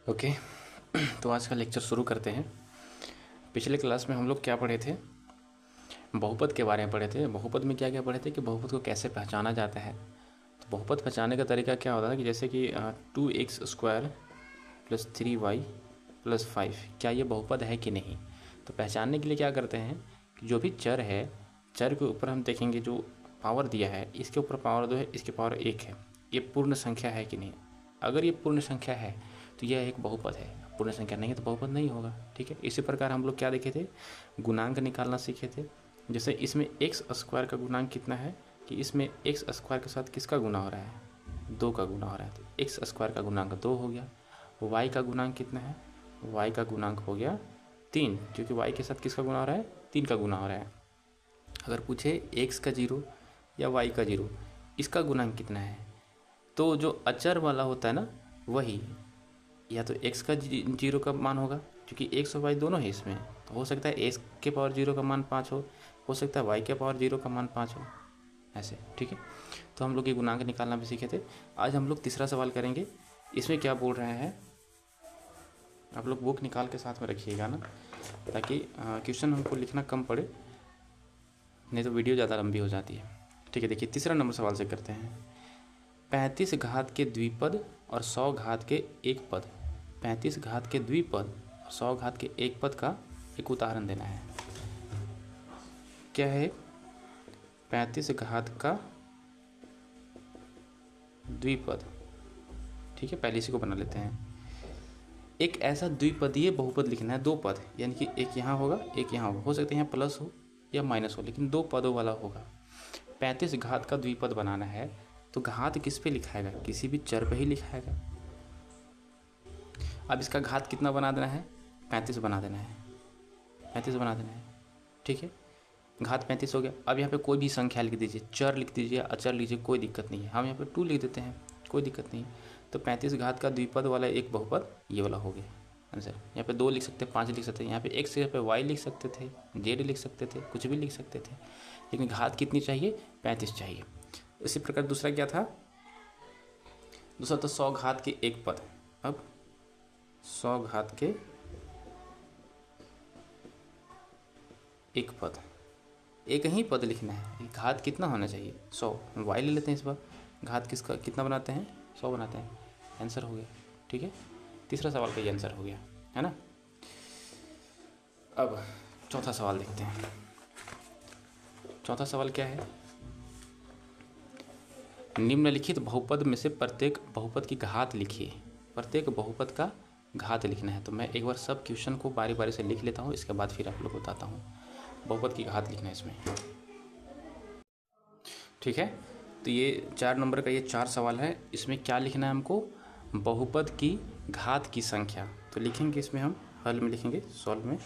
Okay. तो आज का लेक्चर शुरू करते हैं। पिछले क्लास में हम लोग क्या पढ़े थे, बहुपद के बारे में पढ़े थे। बहुपद में क्या क्या पढ़े थे कि बहुपद को कैसे पहचाना जाता है। तो बहुपद पहचानने का तरीका क्या होता है कि जैसे कि 2x² + 3y + 5, क्या ये बहुपद है कि नहीं। तो पहचानने के लिए क्या करते हैं कि जो भी चर है, चर के ऊपर हम देखेंगे जो पावर दिया है, इसके ऊपर पावर 2 है, इसके पावर 1 है, ये पूर्ण संख्या है कि नहीं। अगर ये पूर्ण संख्या है तो यह एक बहुपद है, पूर्ण संख्या नहीं है तो बहुपद नहीं होगा। ठीक है। इसी प्रकार हम लोग क्या देखे थे, गुणांक निकालना सीखे थे। जैसे इसमें x² का गुणांक कितना है कि इसमें x² के साथ किसका गुना हो रहा है, 2 का गुना हो रहा है, तो x² का गुणांक 2 हो गया। y का गुणांक कितना है, y का गुणांक हो गया 3, क्योंकि y के साथ किसका गुना हो रहा है, 3 का गुना हो रहा है। अगर पूछे x का 0 या y का 0, इसका गुणांक कितना है, तो जो अचर वाला होता है ना, वही या तो x का 0 का मान होगा, क्योंकि x और y दोनों है इसमें, तो हो सकता है x के पावर 0 का मान 5 हो सकता है y के पावर 0 का मान 5 हो, ऐसे। ठीक है। तो हम लोग ये गुणांक निकालना भी सीखे थे। आज हम लोग तीसरा सवाल करेंगे। इसमें क्या बोल रहे हैं, आप लोग बुक निकाल के साथ में रखिएगा ना, ताकि क्वेश्चन हमको लिखना कम पड़े, नहीं तो वीडियो ज़्यादा लंबी हो जाती है। ठीक है। देखिए तीसरा नंबर सवाल से करते हैं। 35 घात के द्विपद और 100 घात के एक पद, 35 घात के द्विपद और 100 घात के एक पद का एक उदाहरण देना है। क्या है, 35 घात का द्विपद। ठीक है, पहले इसी को बना लेते हैं। एक ऐसा द्विपदीय बहुपद लिखना है, 2 पद, यानी कि एक यहाँ होगा एक यहाँ होगा, हो सकता है यहाँ प्लस हो या माइनस हो, लेकिन 2 पदों वाला होगा। 35 घात का द्विपद बनाना है तो घात किस पे लिखाएगा, किसी भी चर पे ही लिखाएगा। अब इसका घात कितना बना देना है, 35 बना देना है, 35 बना देना है। ठीक है, घात 35 हो गया। अब यहाँ पे कोई भी संख्या लिख दीजिए, चर लिख दीजिए, अचर लीजिए, कोई दिक्कत नहीं है। हम यहाँ पे 2 लिख देते हैं, कोई दिक्कत नहीं है। तो 35 घात का द्विपद वाला एक बहुपद ये वाला हो गया आंसर। यहाँ पे 2 लिख सकते हैं, 5 लिख सकते हैं, यहाँ पे x जगह पे y लिख सकते थे, z लिख सकते थे, कुछ भी लिख सकते थे, लेकिन घात कितनी चाहिए, 35 चाहिए। इसी प्रकार दूसरा क्या था, दूसरा तो 100 घात के एक पद। अब 100 घात के एक पद, एक ही पद लिखना है, घात कितना होना चाहिए, 100। y ले लेते हैं इस बार, घात किसका कितना बनाते हैं, 100 बनाते हैं, आंसर हो गया। ठीक है, तीसरा सवाल का ये आंसर हो गया, है ना। अब चौथा सवाल देखते हैं। चौथा सवाल क्या है, निम्नलिखित बहुपद में से प्रत्येक बहुपद की घात लिखिए। प्रत्येक बहुपद का घात लिखना है। तो मैं एक बार सब क्वेश्चन को बारी बारी से लिख लेता हूँ, इसके बाद फिर आप लोग को बताता हूँ। बहुपद की घात लिखना है इसमें। ठीक है, तो ये 4 नंबर का ये 4 सवाल है। इसमें क्या लिखना है हमको, बहुपद की घात की संख्या। तो लिखेंगे इसमें, हम हल में लिखेंगे, सॉल्व में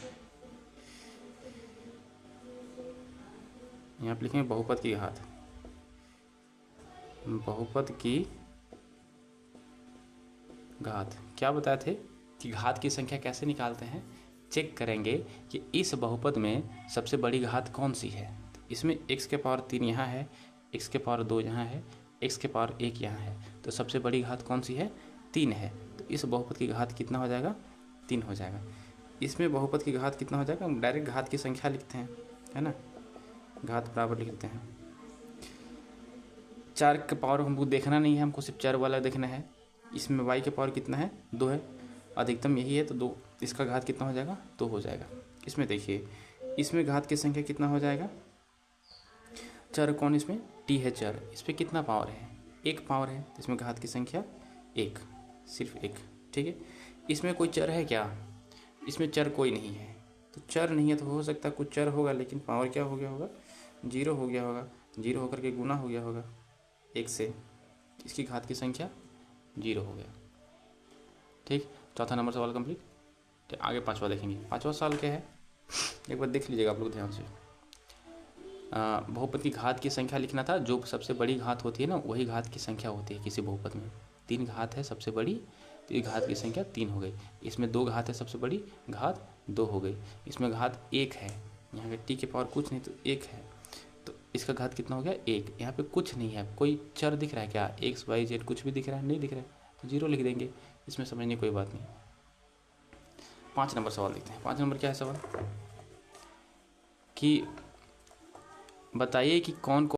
यहाँ पे लिखेंगे बहुपद की घात, बहुपद की घात। क्या बताए थे कि घात की संख्या कैसे निकालते हैं, चेक करेंगे कि इस बहुपद में सबसे बड़ी घात कौन सी है। इसमें x के पावर 3 यहाँ है, x के पावर 2 यहाँ है, x के पावर 1 यहाँ है, तो सबसे बड़ी घात कौन सी है, 3 है। तो इस बहुपद की घात कितना हो जाएगा, 3 हो जाएगा। इसमें बहुपद की घात कितना हो जाएगा, हम डायरेक्ट घात की संख्या लिखते हैं, है ना, घात बराबर लिखते हैं। 4 के पावर हमको देखना नहीं है, हमको सिर्फ 4 वाला देखना है। इसमें y के पावर कितना है, 2 है, अधिकतम यही है, तो 2, इसका घात कितना हो जाएगा, 2 हो जाएगा। इसमें देखिए, इसमें घात की संख्या कितना हो जाएगा, चर कौन, इसमें t है चर, इस पर कितना पावर है, 1 पावर है, तो इसमें घात की संख्या 1, सिर्फ 1। ठीक है, इसमें कोई चर है क्या, इसमें चर कोई नहीं है, तो चर नहीं है तो हो सकता है कुछ चर होगा, लेकिन पावर क्या हो गया होगा, 0 हो गया होगा, 0 होकर के गुना हो गया होगा 1 से, इसकी घात की संख्या 0 हो गया। ठीक, चौथा नंबर सवाल कंप्लीट। तो आगे पांचवा देखेंगे। पांचवा सवाल क्या है, एक बार देख लीजिएगा आप लोग ध्यान से। बहुपद की घात की संख्या लिखना था, जो सबसे बड़ी घात होती है ना, वही घात की संख्या होती है किसी बहुपद में। 3 घात है सबसे बड़ी, तो ये घात की संख्या 3 हो गई। इसमें 2 घात है सबसे बड़ी, घात 2 हो गई। इसमें घात 1 है, यहाँ पे t के पावर कुछ नहीं तो 1 है, तो इसका घात कितना हो गया, 1। यहाँ पे कुछ नहीं है, कोई चर दिख रहा है क्या, x y z कुछ भी दिख रहा है, नहीं दिख रहा है, तो 0 लिख देंगे। इसमें समझने कोई बात नहीं। 5 नंबर सवाल देखते हैं। 5 नंबर क्या है सवाल कि बताइए कि कौन कौन